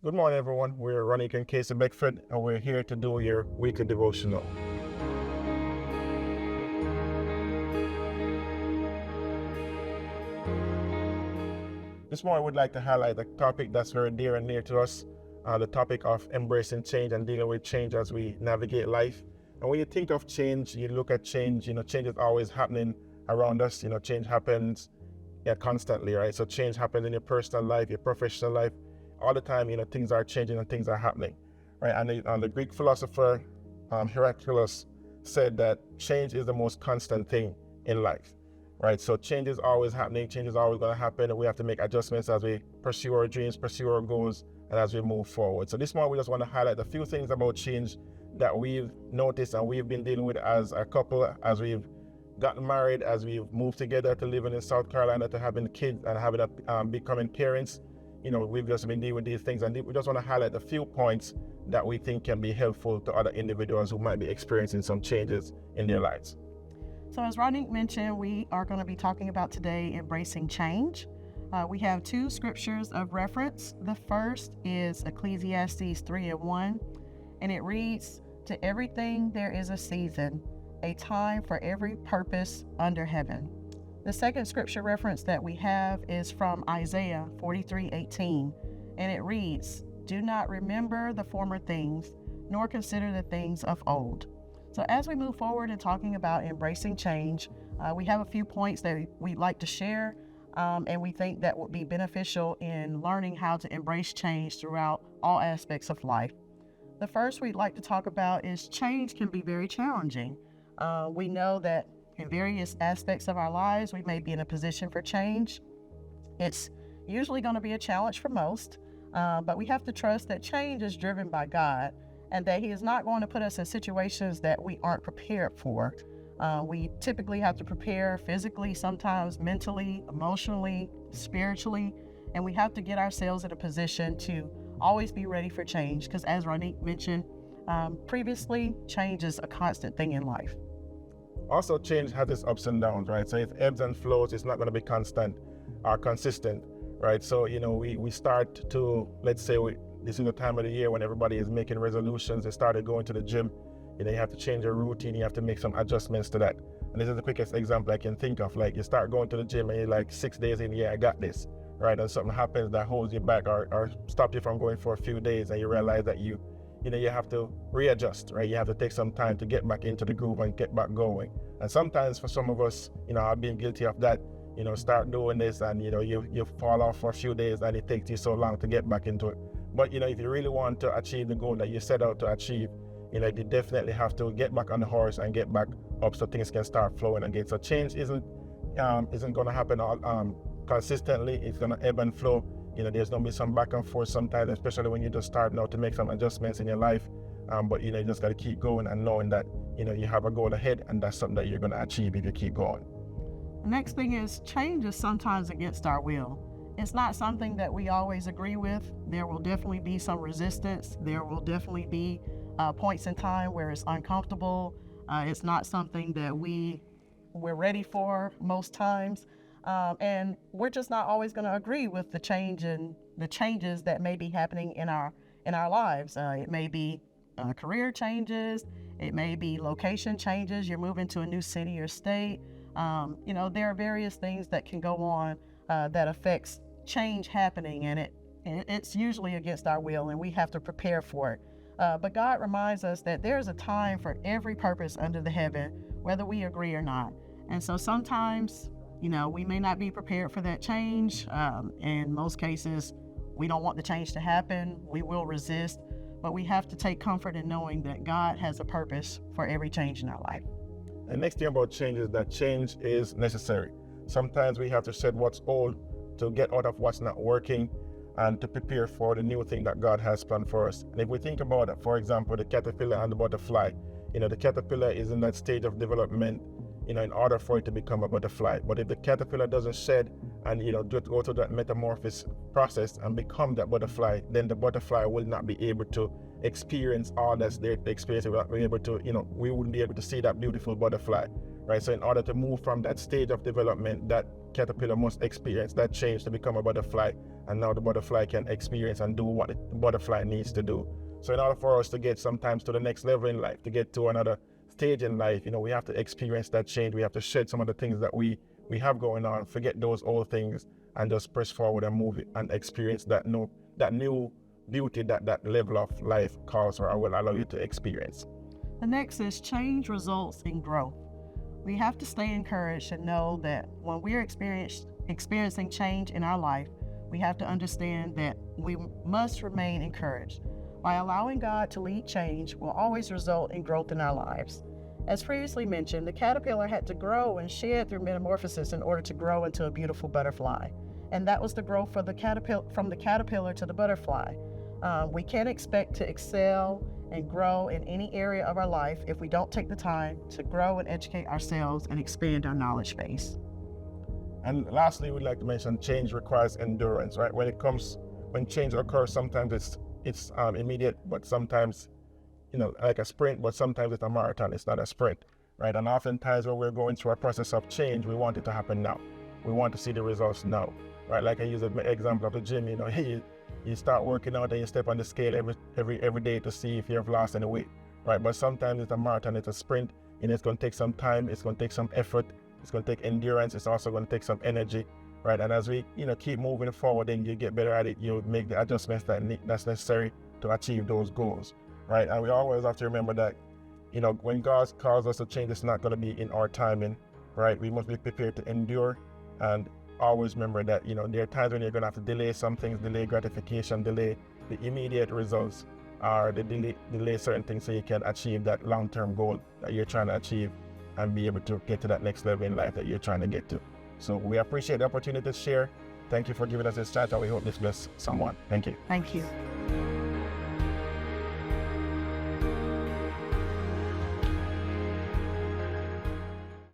Good morning, everyone. We're Ronique Kayce Beckford, and we're here to do your weekly devotional. This morning, we'd like to highlight a topic that's very dear and near to us, the topic of embracing change and dealing with change as we navigate life. And when you think of change, you look at change, change is always happening around us. Change happens constantly, right? So change happens in your personal life, your professional life. All the time, things are changing and things are happening, right? And the Greek philosopher Heraclitus said that change is the most constant thing in life, right? So change is always happening, change is always going to happen, and we have to make adjustments as we pursue our dreams, pursue our goals, and as we move forward. So this morning, we just want to highlight a few things about change that we've noticed and we've been dealing with as a couple, as we've gotten married, as we've moved together to living in South Carolina, to having kids and having becoming parents. We've just been dealing with these things, and we just want to highlight a few points that we think can be helpful to other individuals who might be experiencing some changes in their lives. So as Ronique mentioned, we are going to be talking about today embracing change. We have two scriptures of reference. The first is Ecclesiastes 3:1, and it reads, "To everything there is a season, a time for every purpose under heaven." The second scripture reference that we have is from Isaiah 43:18, and it reads, "Do not remember the former things, nor consider the things of old." So as we move forward in talking about embracing change, we have a few points that we'd like to share, and we think that would be beneficial in learning how to embrace change throughout all aspects of life. The first we'd like to talk about is change can be very challenging. We know that in various aspects of our lives, we may be in a position for change. It's usually going to be a challenge for most, but we have to trust that change is driven by God and that He is not going to put us in situations that we aren't prepared for. We typically have to prepare physically, sometimes mentally, emotionally, spiritually, and we have to get ourselves in a position to always be ready for change because, as Ronique mentioned previously, change is a constant thing in life. Also, change has its ups and downs, right? So it ebbs and flows. It's not going to be constant or consistent, right? So, we start to, let's say this is the time of the year when everybody is making resolutions. They started going to the gym. You have to change your routine. You have to make some adjustments to that. And this is the quickest example I can think of. Like, you start going to the gym and you're like 6 days in, I got this, right? And something happens that holds you back or stops you from going for a few days, and you realize that you have to readjust, right? You have to take some time to get back into the groove and get back going. And sometimes for some of us, I've been guilty of that, start doing this and, you fall off for a few days and it takes you so long to get back into it. But, if you really want to achieve the goal that you set out to achieve, you definitely have to get back on the horse and get back up so things can start flowing again. So change isn't going to happen consistently. It's going to ebb and flow. There's going to be some back and forth sometimes, especially when you just start now to make some adjustments in your life. But, you just got to keep going and knowing that, you have a goal ahead, and that's something that you're going to achieve if you keep going. The next thing is change is sometimes against our will. It's not something that we always agree with. There will definitely be some resistance. There will definitely be points in time where it's uncomfortable. It's not something that we're ready for most times. And we're just not always going to agree with the change and the changes that may be happening in our lives. It may be career changes. It may be location changes. You're moving to a new city or state. There are various things that can go on that affects change happening, and it's usually against our will, and we have to prepare for it. But God reminds us that there's a time for every purpose under the heaven, whether we agree or not. And so sometimes, we may not be prepared for that change. In most cases, we don't want the change to happen. We will resist, but we have to take comfort in knowing that God has a purpose for every change in our life. The next thing about change is that change is necessary. Sometimes we have to shed what's old to get out of what's not working and to prepare for the new thing that God has planned for us. And if we think about it, for example, the caterpillar and the butterfly, the caterpillar is in that stage of development, in order for it to become a butterfly. But if the caterpillar doesn't shed and, go through that metamorphosis process and become that butterfly, then the butterfly will not be able to experience all that's there to experience. We wouldn't be able to see that beautiful butterfly, right? So in order to move from that stage of development, that caterpillar must experience that change to become a butterfly, and now the butterfly can experience and do what the butterfly needs to do. So in order for us to get sometimes to the next level in life, to get to another stage in life, we have to experience that change. We have to shed some of the things that we have going on, forget those old things, and just press forward and move it and experience that new beauty that level of life calls for or will allow you to experience. The next is change results in growth. We have to stay encouraged and know that when we're experiencing change in our life, we have to understand that we must remain encouraged. By allowing God to lead change will always result in growth in our lives. As previously mentioned, the caterpillar had to grow and shed through metamorphosis in order to grow into a beautiful butterfly. And that was the growth for from the caterpillar to the butterfly. We can't expect to excel and grow in any area of our life if we don't take the time to grow and educate ourselves and expand our knowledge base. And lastly, we'd like to mention change requires endurance, right? When change occurs, sometimes it's immediate, but sometimes, like a sprint, but sometimes it's a marathon, it's not a sprint, right? And oftentimes when we're going through a process of change, we want it to happen now. We want to see the results now, right? Like I use an example of the gym, you start working out and you step on the scale every day to see if you've lost any weight, right? But sometimes it's a marathon, it's a sprint, and it's going to take some time, it's going to take some effort, it's going to take endurance, it's also going to take some energy, right? And as we keep moving forward and you get better at it, you make the adjustments that's necessary to achieve those goals, right? And we always have to remember that when God calls us to change, it's not going to be in our timing, right? We must be prepared to endure, and always remember that there are times when you're going to have to delay some things, delay gratification, delay the immediate results, or delay certain things so you can achieve that long-term goal that you're trying to achieve and be able to get to that next level in life that you're trying to get to. So we appreciate the opportunity to share. Thank you for giving us this chance, and we hope this bless someone. Thank you. Thank you.